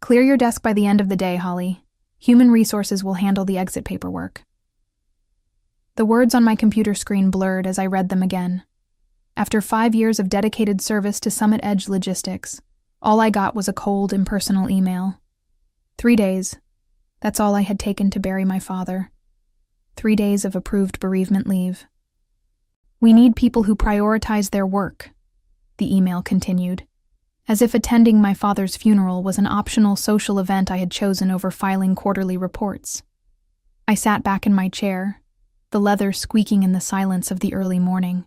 Clear your desk by the end of the day, Holly. Human resources will handle the exit paperwork. The words on my computer screen blurred as I read them again. After 5 years of dedicated service to Summit Edge Logistics, all I got was a cold, impersonal email. 3 days. That's all I had taken to bury my father. 3 days of approved bereavement leave. We need people who prioritize their work, the email continued, as if attending my father's funeral was an optional social event I had chosen over filing quarterly reports. I sat back in my chair, the leather squeaking in the silence of the early morning.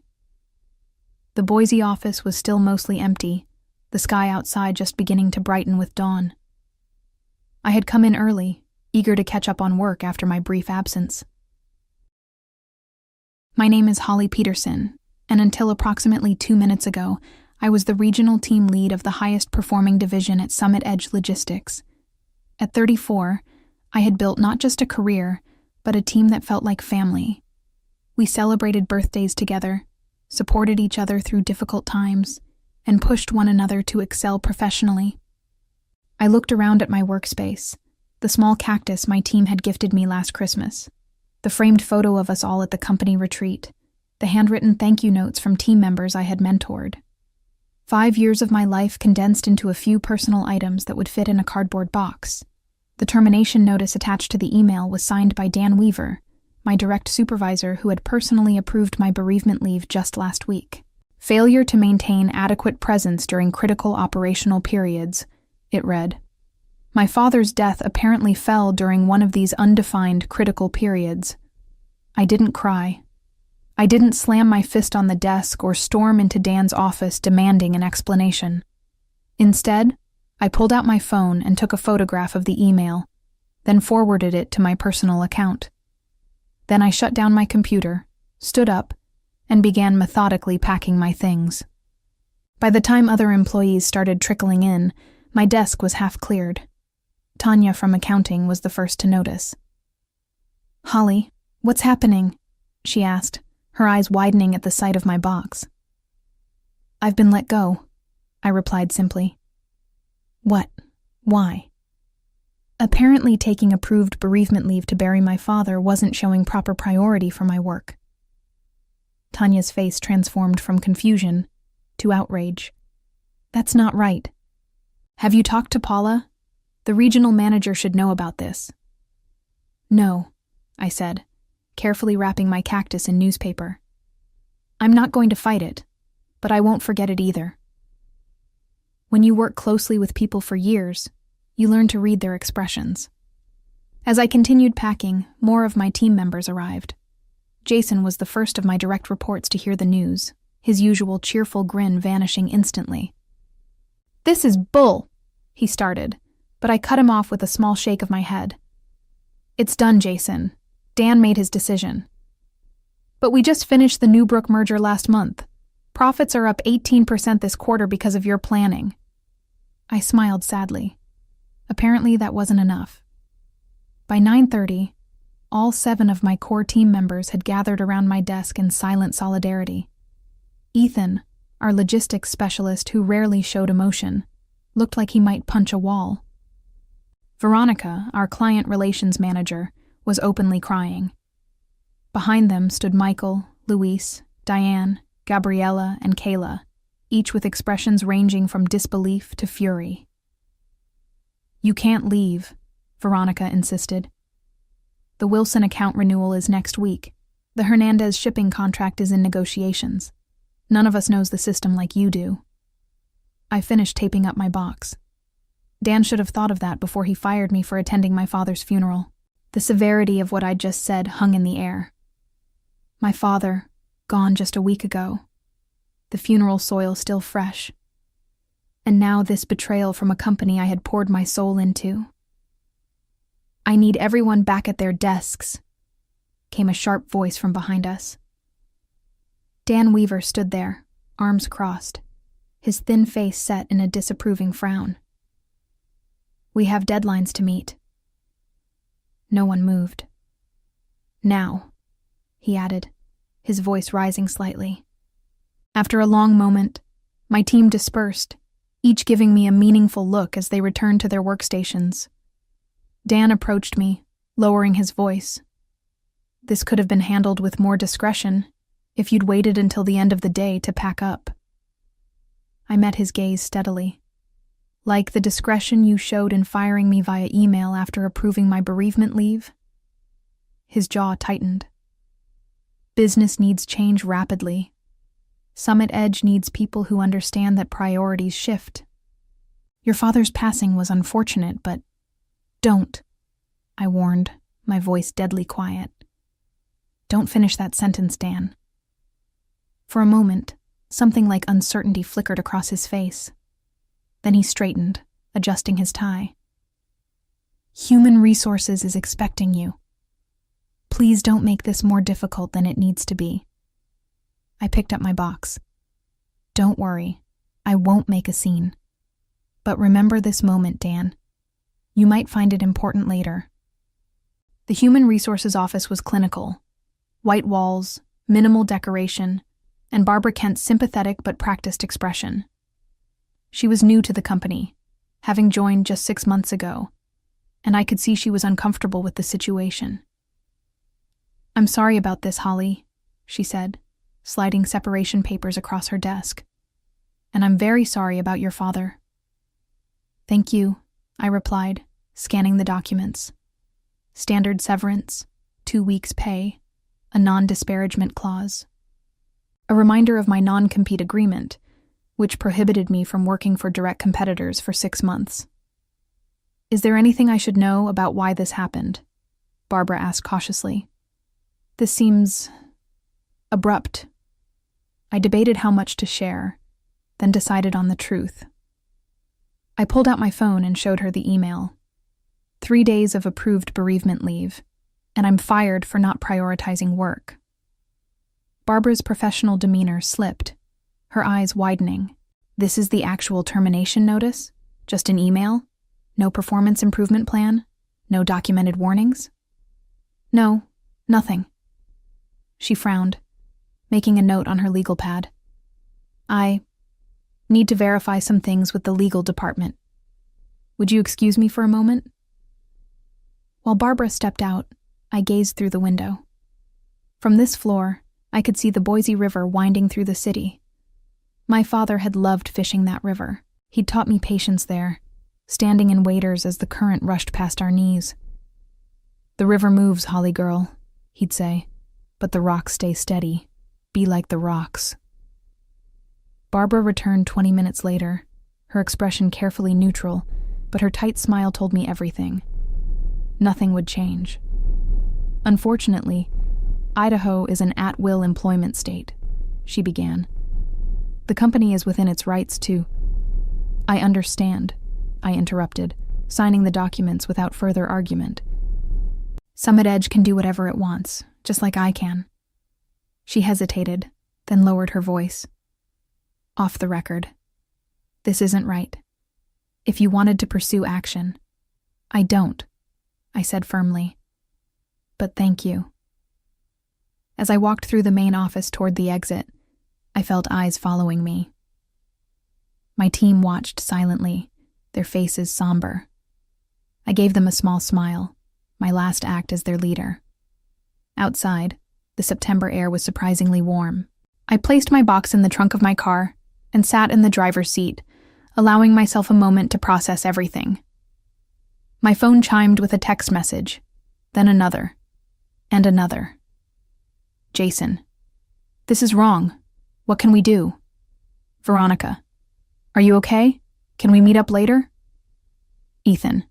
The Boise office was still mostly empty, the sky outside just beginning to brighten with dawn. I had come in early, eager to catch up on work after my brief absence. My name is Holly Peterson, and until approximately 2 minutes ago, I was the regional team lead of the highest performing division at Summit Edge Logistics. At 34, I had built not just a career, but a team that felt like family. We celebrated birthdays together, supported each other through difficult times, and pushed one another to excel professionally. I looked around at my workspace, the small cactus my team had gifted me last Christmas, the framed photo of us all at the company retreat, the handwritten thank you notes from team members I had mentored. 5 years of my life condensed into a few personal items that would fit in a cardboard box. The termination notice attached to the email was signed by Dan Weaver, my direct supervisor who had personally approved my bereavement leave just last week. Failure to maintain adequate presence during critical operational periods, it read. My father's death apparently fell during one of these undefined critical periods. I didn't cry. I didn't slam my fist on the desk or storm into Dan's office demanding an explanation. Instead, I pulled out my phone and took a photograph of the email, then forwarded it to my personal account. Then I shut down my computer, stood up, and began methodically packing my things. By the time other employees started trickling in, my desk was half cleared. Tanya from accounting was the first to notice. "Holly, what's happening?" she asked, her eyes widening at the sight of my box. "I've been let go," I replied simply. "What? Why?" Apparently taking approved bereavement leave to bury my father wasn't showing proper priority for my work. Tanya's face transformed from confusion to outrage. "That's not right. Have you talked to Paula? The regional manager should know about this." "No," I said, carefully wrapping my cactus in newspaper. "I'm not going to fight it, but I won't forget it either." When you work closely with people for years, you learn to read their expressions. As I continued packing, more of my team members arrived. Jason was the first of my direct reports to hear the news, his usual cheerful grin vanishing instantly. "This is bull," he started, but I cut him off with a small shake of my head. "It's done, Jason. Dan made his decision. But we just finished the Newbrook merger last month. Profits are up 18% this quarter because of your planning." I smiled sadly. Apparently that wasn't enough. By 9:30, all 7 of my core team members had gathered around my desk in silent solidarity. Ethan, our logistics specialist who rarely showed emotion, looked like he might punch a wall. Veronica, our client relations manager, was openly crying. Behind them stood Michael, Luis, Diane, Gabriella, and Kayla, each with expressions ranging from disbelief to fury. "You can't leave," Veronica insisted. "The Wilson account renewal is next week. The Hernandez shipping contract is in negotiations. None of us knows the system like you do." I finished taping up my box. Dan should have thought of that before he fired me for attending my father's funeral. The severity of what I'd just said hung in the air. My father, gone just a week ago. The funeral soil still fresh. And now this betrayal from a company I had poured my soul into. "I need everyone back at their desks," came a sharp voice from behind us. Dan Weaver stood there, arms crossed, his thin face set in a disapproving frown. "We have deadlines to meet." No one moved. "Now," he added, his voice rising slightly. After a long moment, my team dispersed, each giving me a meaningful look as they returned to their workstations. Dan approached me, lowering his voice. "This could have been handled with more discretion if you'd waited until the end of the day to pack up." I met his gaze steadily. "Like the discretion you showed in firing me via email after approving my bereavement leave?" His jaw tightened. "Business needs change rapidly. Summit Edge needs people who understand that priorities shift. Your father's passing was unfortunate, but don't," I warned, my voice deadly quiet. "Don't finish that sentence, Dan." For a moment, something like uncertainty flickered across his face. Then he straightened, adjusting his tie. "Human Resources is expecting you. Please don't make this more difficult than it needs to be." I picked up my box. "Don't worry, I won't make a scene. But remember this moment, Dan. You might find it important later." The Human Resources office was clinical. White walls, minimal decoration, and Barbara Kent's sympathetic but practiced expression. She was new to the company, having joined just 6 months ago, and I could see she was uncomfortable with the situation. "I'm sorry about this, Holly," she said, sliding separation papers across her desk. "And I'm very sorry about your father." "Thank you," I replied, scanning the documents. Standard severance, 2 weeks' pay, a non-disparagement clause. A reminder of my non-compete agreement, which prohibited me from working for direct competitors for 6 months. "Is there anything I should know about why this happened?" Barbara asked cautiously. "This seems abrupt." I debated how much to share, then decided on the truth. I pulled out my phone and showed her the email. 3 days of approved bereavement leave, and I'm fired for not prioritizing work. Barbara's professional demeanor slipped, her eyes widening. "This is the actual termination notice? Just an email? No performance improvement plan? No documented warnings?" "No, nothing." She frowned, making a note on her legal pad. "I need to verify some things with the legal department. Would you excuse me for a moment?" While Barbara stepped out, I gazed through the window. From this floor, I could see the Boise River winding through the city. My father had loved fishing that river. He'd taught me patience there, standing in waders as the current rushed past our knees. "The river moves, Holly girl," he'd say, "but the rocks stay steady. Be like the rocks." Barbara returned 20 minutes later, her expression carefully neutral, but her tight smile told me everything. Nothing would change. "Unfortunately, Idaho is an at-will employment state," she began. "The company is within its rights to—" "I understand," I interrupted, signing the documents without further argument. "Summit Edge can do whatever it wants, just like I can." She hesitated, then lowered her voice. "Off the record. This isn't right. If you wanted to pursue action—" "I don't," I said firmly. "But thank you." As I walked through the main office toward the exit, I felt eyes following me. My team watched silently, their faces somber. I gave them a small smile, my last act as their leader. Outside, the September air was surprisingly warm. I placed my box in the trunk of my car and sat in the driver's seat, allowing myself a moment to process everything. My phone chimed with a text message, then another, and another. "Jason, this is wrong. What can we do?" "Veronica, are you okay? Can we meet up later?" "Ethan,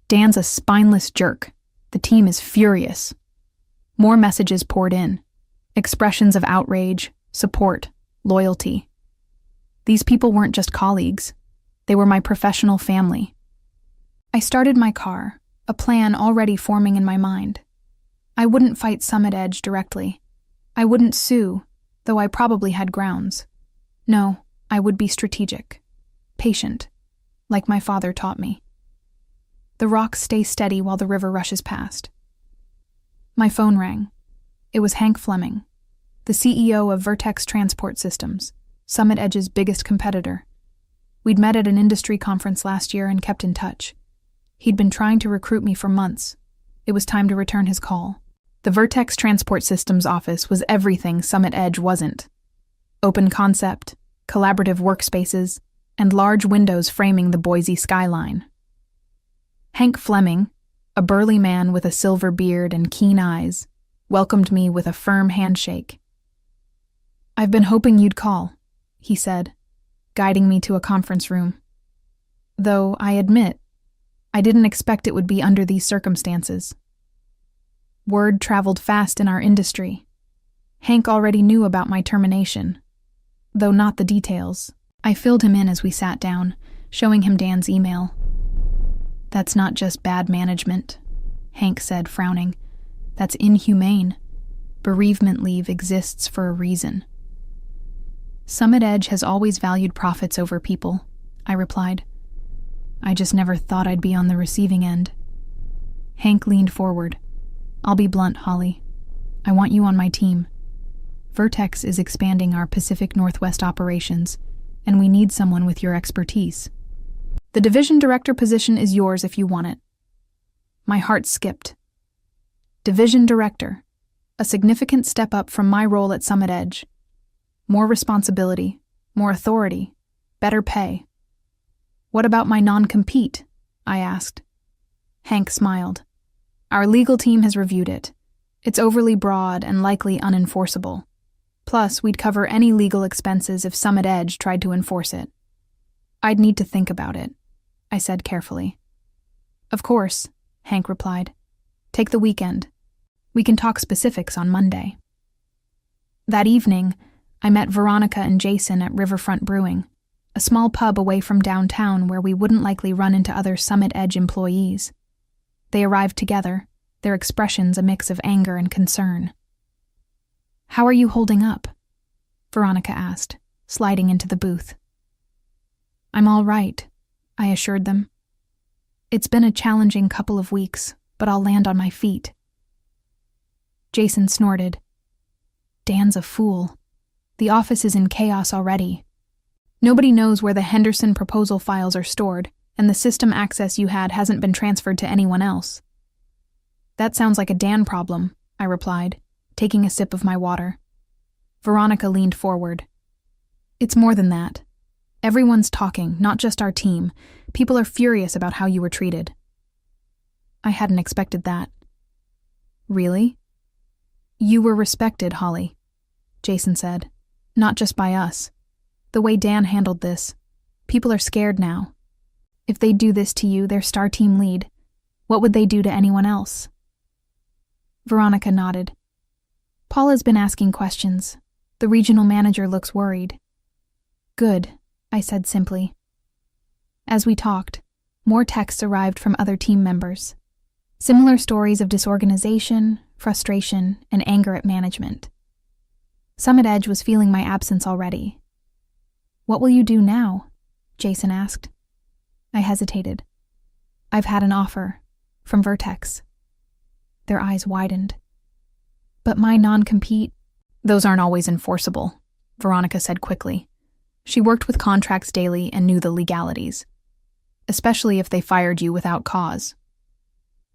Dan's a spineless jerk. The team is furious." More messages poured in, expressions of outrage, support, loyalty. These people weren't just colleagues. They were my professional family. I started my car, a plan already forming in my mind. I wouldn't fight Summit Edge directly. I wouldn't sue, though I probably had grounds. No, I would be strategic, patient, like my father taught me. The rocks stay steady while the river rushes past. My phone rang. It was Hank Fleming, the CEO of Vertex Transport Systems, Summit Edge's biggest competitor. We'd met at an industry conference last year and kept in touch. He'd been trying to recruit me for months. It was time to return his call. The Vertex Transport Systems office was everything Summit Edge wasn't. Open concept, collaborative workspaces, and large windows framing the Boise skyline. Hank Fleming, a burly man with a silver beard and keen eyes, welcomed me with a firm handshake. "I've been hoping you'd call," he said, guiding me to a conference room. Though, I admit, I didn't expect it would be under these circumstances. Word traveled fast in our industry. Hank already knew about my termination, though not the details. I filled him in as we sat down, showing him Dan's email. "That's not just bad management," Hank said, frowning. "That's inhumane. Bereavement leave exists for a reason." "Summit Edge has always valued profits over people," I replied. "I just never thought I'd be on the receiving end." Hank leaned forward. "I'll be blunt, Holly. I want you on my team. Vertex is expanding our Pacific Northwest operations, and we need someone with your expertise. The division director position is yours if you want it." My heart skipped. Division director, a significant step up from my role at Summit Edge. More responsibility, more authority, better pay. "What about my non-compete?" I asked. Hank smiled. "Our legal team has reviewed it. It's overly broad and likely unenforceable. Plus, we'd cover any legal expenses if Summit Edge tried to enforce it." "I'd need to think about it," I said carefully. "Of course," Hank replied. "Take the weekend. We can talk specifics on Monday." That evening, I met Veronica and Jason at Riverfront Brewing, a small pub away from downtown where we wouldn't likely run into other Summit Edge employees. They arrived together, their expressions a mix of anger and concern. "How are you holding up?" Veronica asked, sliding into the booth. "I'm all right," I assured them. "It's been a challenging couple of weeks, but I'll land on my feet." Jason snorted. "Dan's a fool. The office is in chaos already. Nobody knows where the Henderson proposal files are stored, and the system access you had hasn't been transferred to anyone else." "That sounds like a Dan problem," I replied, taking a sip of my water. Veronica leaned forward. "It's more than that. Everyone's talking, not just our team. People are furious about how you were treated." I hadn't expected that. "Really?" "You were respected, Holly," Jason said. "Not just by us. The way Dan handled this. People are scared now. If they do this to you, their star team lead, what would they do to anyone else?" Veronica nodded. "Paula's been asking questions. The regional manager looks worried." "Good," I said simply. As we talked, more texts arrived from other team members. Similar stories of disorganization, frustration, and anger at management. Summit Edge was feeling my absence already. "What will you do now?" Jason asked. I hesitated. "I've had an offer from Vertex." Their eyes widened. "But my non-compete—" "Those aren't always enforceable," Veronica said quickly. She worked with contracts daily and knew the legalities, especially if they fired you without cause.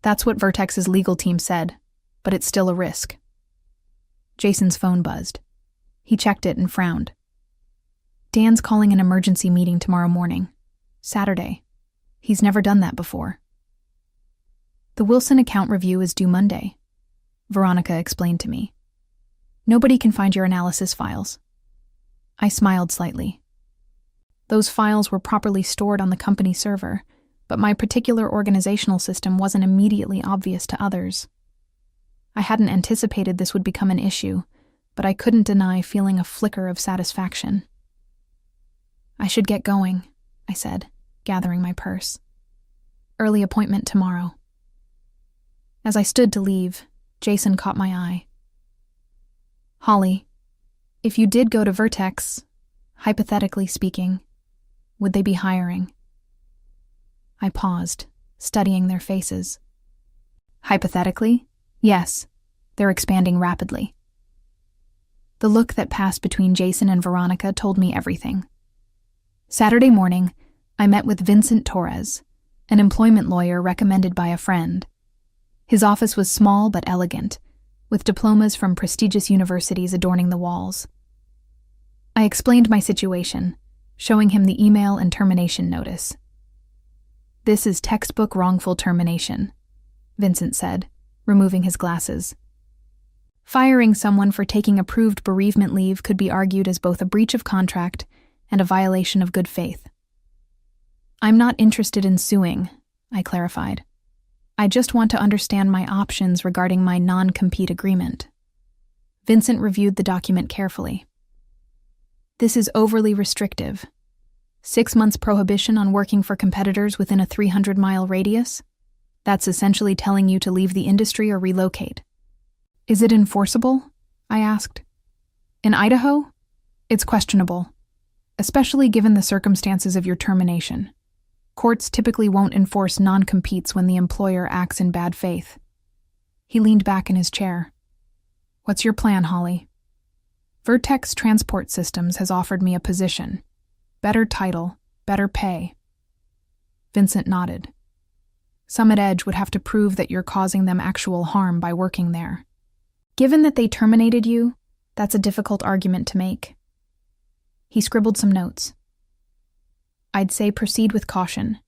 That's what Vertex's legal team said, but it's still a risk. Jason's phone buzzed. He checked it and frowned. "Dan's calling an emergency meeting tomorrow morning. Saturday. He's never done that before." "The Wilson account review is due Monday," Veronica explained to me. "Nobody can find your analysis files." I smiled slightly. Those files were properly stored on the company server, but my particular organizational system wasn't immediately obvious to others. I hadn't anticipated this would become an issue, but I couldn't deny feeling a flicker of satisfaction. "I should get going," I said, gathering my purse. "Early appointment tomorrow." As I stood to leave, Jason caught my eye. "Holly, if you did go to Vertex, hypothetically speaking, would they be hiring?" I paused, studying their faces. "Hypothetically, yes, they're expanding rapidly." The look that passed between Jason and Veronica told me everything. Saturday morning, I met with Vincent Torres, an employment lawyer recommended by a friend. His office was small but elegant, with diplomas from prestigious universities adorning the walls. I explained my situation, showing him the email and termination notice. "This is textbook wrongful termination," Vincent said, removing his glasses. Firing someone for taking approved bereavement leave could be argued as both a breach of contract and a violation of good faith. "I'm not interested in suing," I clarified. "I just want to understand my options regarding my non-compete agreement." Vincent reviewed the document carefully. "This is overly restrictive. 6 months prohibition on working for competitors within a 300-mile radius? That's essentially telling you to leave the industry or relocate." "Is it enforceable?" I asked. "In Idaho? It's questionable, especially given the circumstances of your termination. Courts typically won't enforce non-competes when the employer acts in bad faith." He leaned back in his chair. "What's your plan, Holly?" "Vertex Transport Systems has offered me a position. Better title, better pay." Vincent nodded. "Summit Edge would have to prove that you're causing them actual harm by working there. Given that they terminated you, that's a difficult argument to make." He scribbled some notes. "I'd say proceed with caution,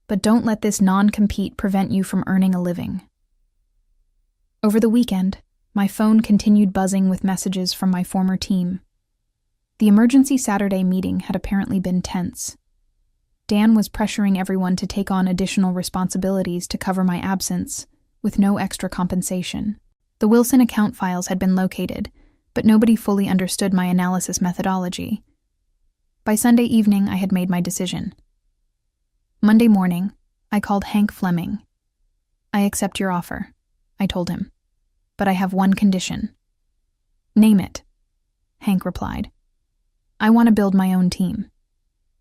but don't let this non-compete prevent you from earning a living." Over the weekend, my phone continued buzzing with messages from my former team. The emergency Saturday meeting had apparently been tense. Dan was pressuring everyone to take on additional responsibilities to cover my absence, with no extra compensation. The Wilson account files had been located, but nobody fully understood my analysis methodology. By Sunday evening, I had made my decision. Monday morning, I called Hank Fleming. "I accept your offer," I told him, "but I have one condition." "Name it," Hank replied. "I want to build my own team.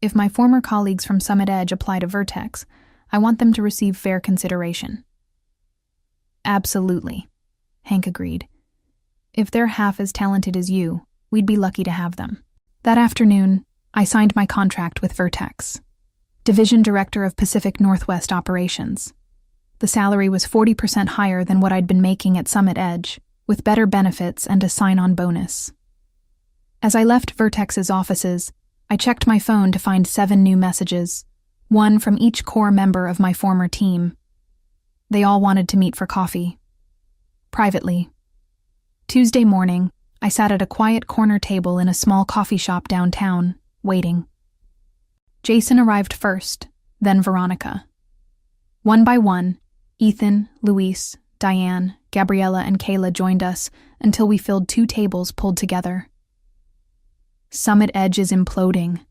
If my former colleagues from Summit Edge apply to Vertex, I want them to receive fair consideration." "Absolutely," Hank agreed. "If they're half as talented as you, we'd be lucky to have them." That afternoon, I signed my contract with Vertex, Division Director of Pacific Northwest Operations. The salary was 40% higher than what I'd been making at Summit Edge, with better benefits and a sign-on bonus. As I left Vertex's offices, I checked my phone to find 7 new messages, one from each core member of my former team. They all wanted to meet for coffee. Privately. Tuesday morning, I sat at a quiet corner table in a small coffee shop downtown, waiting. Jason arrived first, then Veronica. One by one, Ethan, Luis, Diane, Gabriella, and Kayla joined us until we filled 2 tables pulled together. "Summit Edge is imploding,"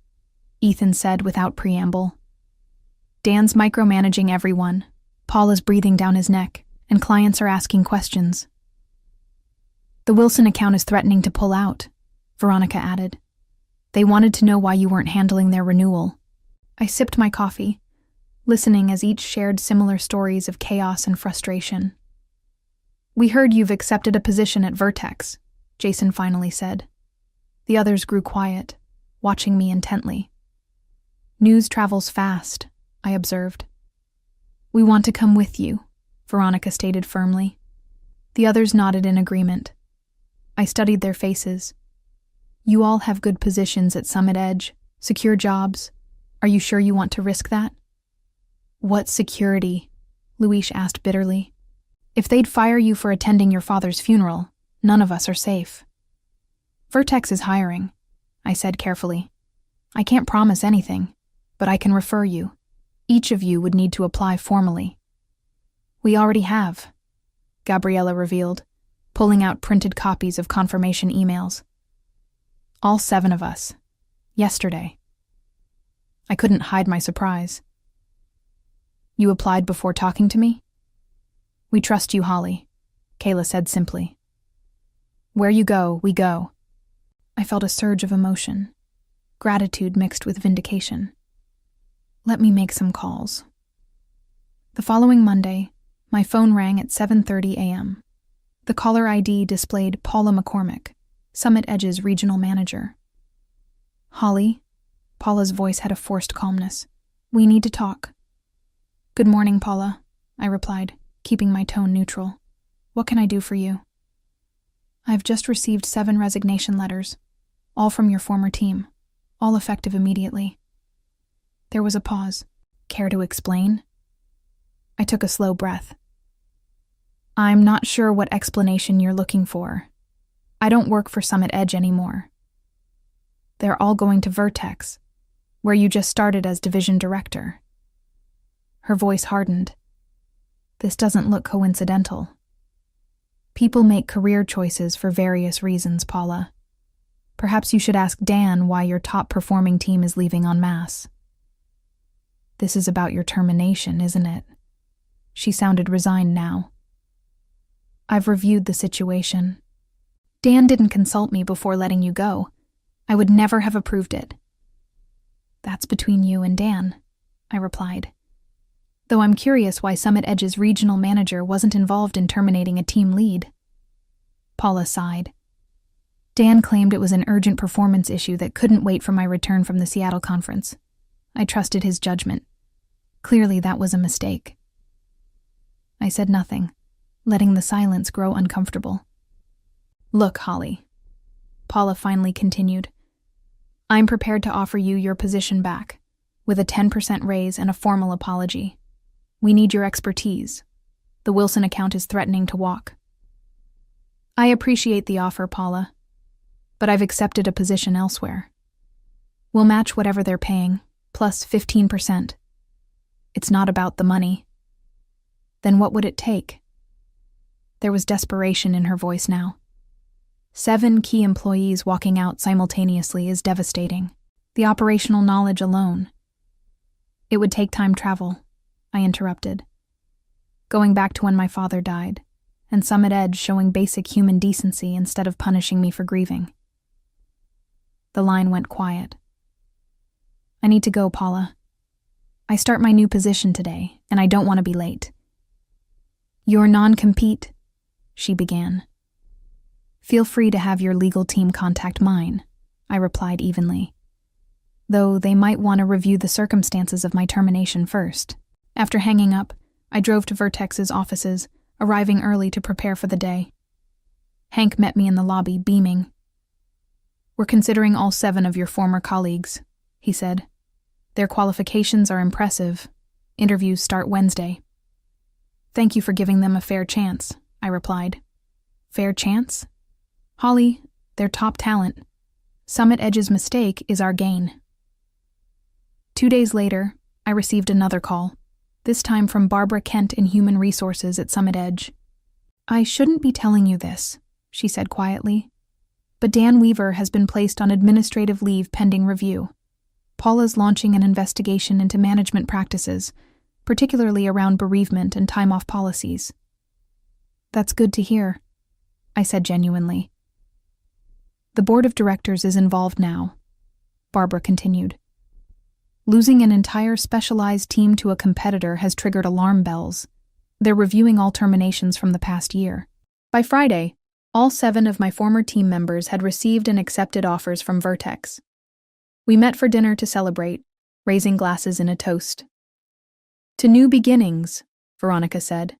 Ethan said without preamble. "Dan's micromanaging everyone, Paul is breathing down his neck, and clients are asking questions." "The Wilson account is threatening to pull out," Veronica added. "They wanted to know why you weren't handling their renewal." I sipped my coffee, listening as each shared similar stories of chaos and frustration. "We heard you've accepted a position at Vertex," Jason finally said. The others grew quiet, watching me intently. "News travels fast," I observed. "We want to come with you," Veronica stated firmly. The others nodded in agreement. I studied their faces. "You all have good positions at Summit Edge, secure jobs. Are you sure you want to risk that?" "What security?" Luis asked bitterly. "If they'd fire you for attending your father's funeral, none of us are safe." "Vertex is hiring," I said carefully. "I can't promise anything, but I can refer you. Each of you would need to apply formally." "We already have," Gabriella revealed, pulling out printed copies of confirmation emails. "All 7 of us. Yesterday." I couldn't hide my surprise. "You applied before talking to me?" "We trust you, Holly," Kayla said simply. "Where you go, we go." I felt a surge of emotion, gratitude mixed with vindication. Let me make some calls. The following Monday, my phone rang at 7:30 a.m. The caller ID displayed Paula McCormick, Summit Edge's regional manager. "Holly?" Paula's voice had a forced calmness. We need to talk. Good morning, Paula, I replied, keeping my tone neutral. What can I do for you? I've just received 7 resignation letters, all from your former team, all effective immediately. There was a pause. Care to explain? I took a slow breath. I'm not sure what explanation you're looking for. I don't work for Summit Edge anymore. They're all going to Vertex, where you just started as division director. Her voice hardened. This doesn't look coincidental. People make career choices for various reasons, Paula. Perhaps you should ask Dan why your top-performing team is leaving en masse. This is about your termination, isn't it? She sounded resigned now. I've reviewed the situation. Dan didn't consult me before letting you go. I would never have approved it. That's between you and Dan, I replied. Though I'm curious why Summit Edge's regional manager wasn't involved in terminating a team lead. Paula sighed. Dan claimed it was an urgent performance issue that couldn't wait for my return from the Seattle conference. I trusted his judgment. Clearly that was a mistake. I said nothing, letting the silence grow uncomfortable. Look, Holly, Paula finally continued. I'm prepared to offer you your position back, with a 10% raise and a formal apology. We need your expertise. The Wilson account is threatening to walk. I appreciate the offer, Paula, but I've accepted a position elsewhere. We'll match whatever they're paying, plus 15%. It's not about the money. Then what would it take? There was desperation in her voice now. 7 key employees walking out simultaneously is devastating. The operational knowledge alone. It would take time travel, I interrupted. Going back to when my father died, and Summit Edge showing basic human decency instead of punishing me for grieving. The line went quiet. I need to go, Paula. I start my new position today, and I don't want to be late. Your non-compete, she began. Feel free to have your legal team contact mine, I replied evenly. Though they might want to review the circumstances of my termination first. After hanging up, I drove to Vertex's offices, arriving early to prepare for the day. Hank met me in the lobby, beaming. We're considering all 7 of your former colleagues, he said. Their qualifications are impressive. Interviews start Wednesday. Thank you for giving them a fair chance, I replied. Fair chance? Holly, they're top talent. Summit Edge's mistake is our gain. 2 days later, I received another call, this time from Barbara Kent in Human Resources at Summit Edge. I shouldn't be telling you this, she said quietly, but Dan Weaver has been placed on administrative leave pending review. Paula's launching an investigation into management practices, particularly around bereavement and time-off policies. That's good to hear, I said genuinely. The board of directors is involved now, Barbara continued. Losing an entire specialized team to a competitor has triggered alarm bells. They're reviewing all terminations from the past year. By Friday, all 7 of my former team members had received and accepted offers from Vertex. We met for dinner to celebrate, raising glasses in a toast. To new beginnings, Veronica said.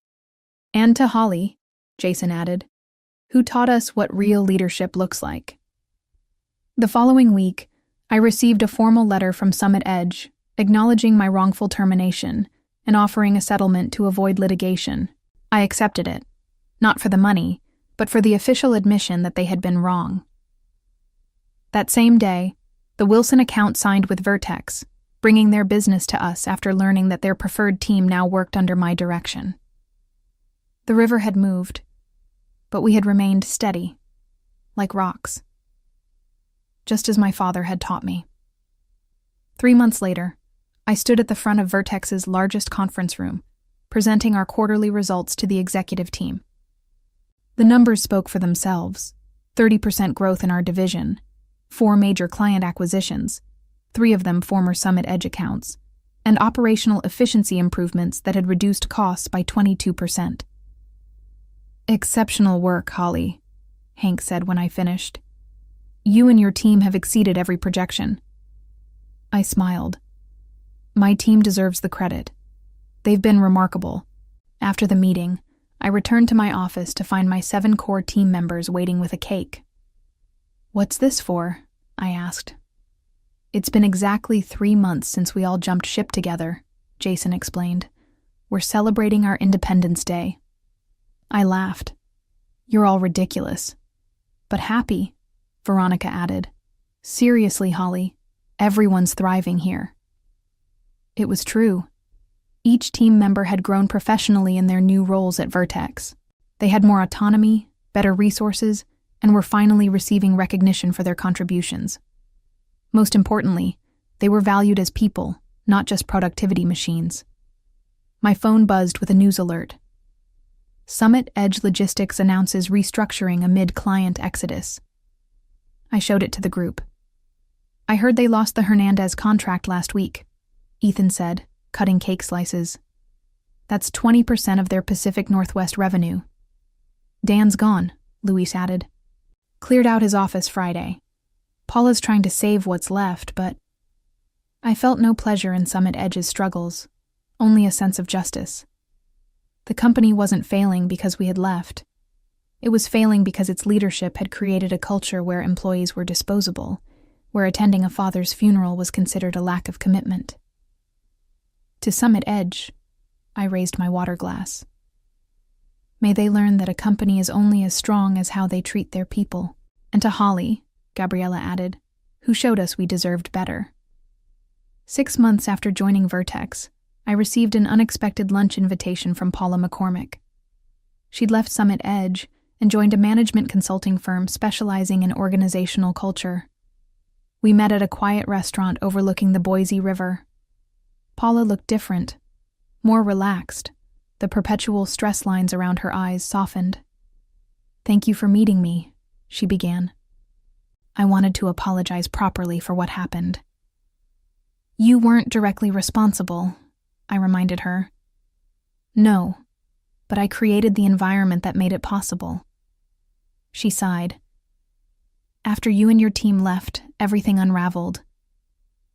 And to Holly, Jason added, who taught us what real leadership looks like. The following week, I received a formal letter from Summit Edge acknowledging my wrongful termination and offering a settlement to avoid litigation. I accepted it, not for the money, but for the official admission that they had been wrong. That same day, the Wilson account signed with Vertex, bringing their business to us after learning that their preferred team now worked under my direction. The river had moved, but we had remained steady, like rocks, just as my father had taught me. 3 months later, I stood at the front of Vertex's largest conference room, presenting our quarterly results to the executive team. The numbers spoke for themselves: 30% growth in our division, 4 major client acquisitions, 3 of them former Summit Edge accounts, and operational efficiency improvements that had reduced costs by 22%. Exceptional work, Holly, Hank said when I finished. You and your team have exceeded every projection. I smiled. My team deserves the credit. They've been remarkable. After the meeting, I returned to my office to find my 7 core team members waiting with a cake. "What's this for?" I asked. "It's been exactly 3 months since we all jumped ship together," Jason explained. "We're celebrating our Independence Day." I laughed. "You're all ridiculous." "But happy," Veronica added. "Seriously, Holly, everyone's thriving here." It was true. Each team member had grown professionally in their new roles at Vertex. They had more autonomy, better resources, and were finally receiving recognition for their contributions. Most importantly, they were valued as people, not just productivity machines. My phone buzzed with a news alert. Summit Edge Logistics announces restructuring amid client exodus. I showed it to the group. "I heard they lost the Hernandez contract last week," Ethan said, cutting cake slices. "That's 20% of their Pacific Northwest revenue." "Dan's gone," Luis added. "Cleared out his office Friday. Paula's trying to save what's left, but..." I felt no pleasure in Summit Edge's struggles, only a sense of justice. The company wasn't failing because we had left. It was failing because its leadership had created a culture where employees were disposable, where attending a father's funeral was considered a lack of commitment. To Summit Edge, I raised my water glass. May they learn that a company is only as strong as how they treat their people. And to Holly, Gabriella added, who showed us we deserved better. 6 months after joining Vertex, I received an unexpected lunch invitation from Paula McCormick. She'd left Summit Edge and joined a management consulting firm specializing in organizational culture. We met at a quiet restaurant overlooking the Boise River. Paula looked different, more relaxed. The perpetual stress lines around her eyes softened. "Thank you for meeting me," she began. I wanted to apologize properly for what happened. "You weren't directly responsible," I reminded her. "No, but I created the environment that made it possible." She sighed. "After you and your team left, everything unraveled.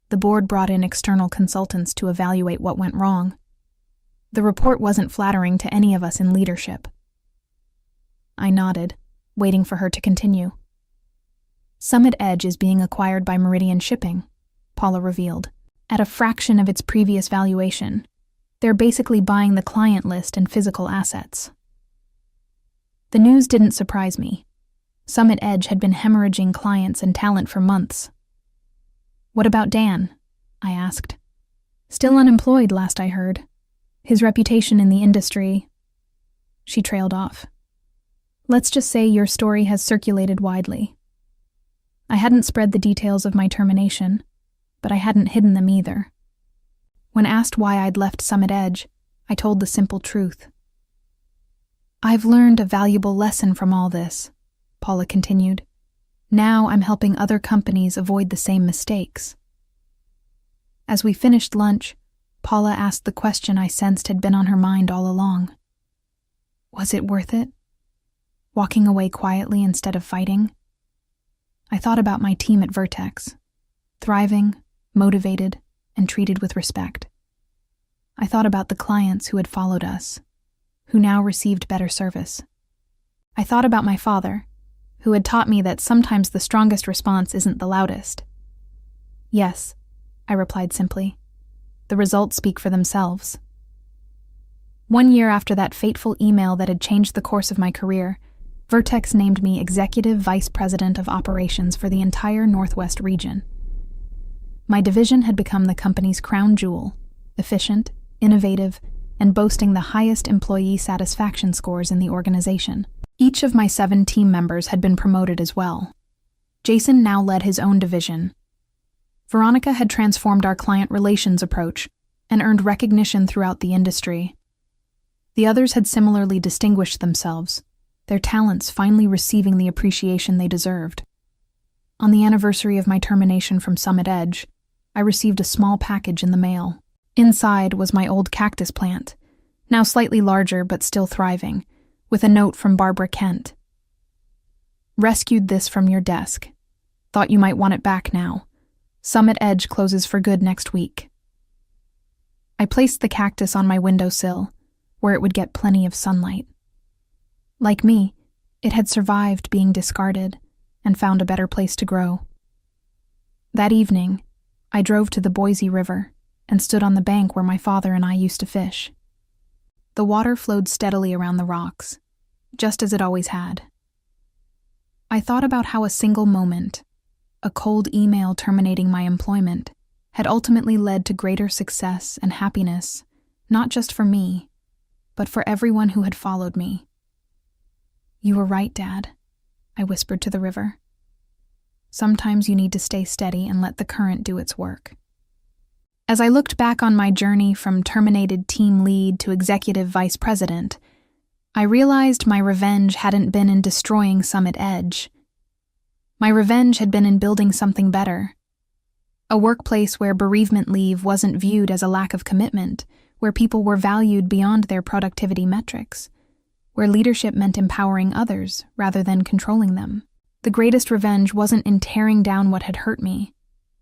The board brought in external consultants to evaluate what went wrong. The report wasn't flattering to any of us in leadership." I nodded, waiting for her to continue. "Summit Edge is being acquired by Meridian Shipping," Paula revealed, "at a fraction of its previous valuation. They're basically buying the client list and physical assets." The news didn't surprise me. Summit Edge had been hemorrhaging clients and talent for months. "What about Dan?" I asked. "Still unemployed, last I heard. His reputation in the industry..." She trailed off. "Let's just say your story has circulated widely." I hadn't spread the details of my termination, but I hadn't hidden them either. When asked why I'd left Summit Edge, I told the simple truth. "I've learned a valuable lesson from all this," Paula continued. "Now I'm helping other companies avoid the same mistakes." As we finished lunch, Paula asked the question I sensed had been on her mind all along. Was it worth it? Walking away quietly instead of fighting? I thought about my team at Vertex, thriving, motivated, and treated with respect. I thought about the clients who had followed us, who now received better service. I thought about my father, who had taught me that sometimes the strongest response isn't the loudest. "Yes," I replied simply. "The results speak for themselves." 1 year after that fateful email that had changed the course of my career, Vertex named me Executive Vice President of Operations for the entire Northwest region. My division had become the company's crown jewel, efficient, innovative, and boasting the highest employee satisfaction scores in the organization. Each of my 7 team members had been promoted as well. Jason now led his own division. Veronica had transformed our client relations approach and earned recognition throughout the industry. The others had similarly distinguished themselves, their talents finally receiving the appreciation they deserved. On the anniversary of my termination from Summit Edge, I received a small package in the mail. Inside was my old cactus plant, now slightly larger but still thriving, with a note from Barbara Kent. "Rescued this from your desk. Thought you might want it back now. Summit Edge closes for good next week." I placed the cactus on my windowsill, where it would get plenty of sunlight. Like me, it had survived being discarded and found a better place to grow. That evening, I drove to the Boise River and stood on the bank where my father and I used to fish. The water flowed steadily around the rocks, just as it always had. I thought about how a single moment, a cold email terminating my employment, had ultimately led to greater success and happiness, not just for me, but for everyone who had followed me. "You were right, Dad," I whispered to the river. "Sometimes you need to stay steady and let the current do its work." As I looked back on my journey from terminated team lead to executive vice president, I realized my revenge hadn't been in destroying Summit Edge. My revenge had been in building something better. A workplace where bereavement leave wasn't viewed as a lack of commitment, where people were valued beyond their productivity metrics, where leadership meant empowering others rather than controlling them. The greatest revenge wasn't in tearing down what had hurt me,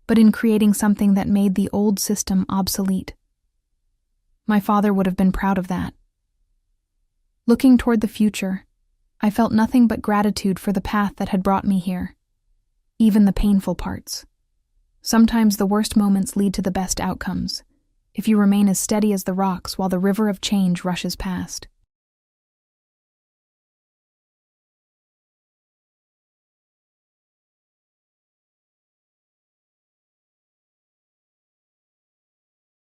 but in creating something that made the old system obsolete. My father would have been proud of that. Looking toward the future, I felt nothing but gratitude for the path that had brought me here, even the painful parts. Sometimes the worst moments lead to the best outcomes, if you remain as steady as the rocks while the river of change rushes past.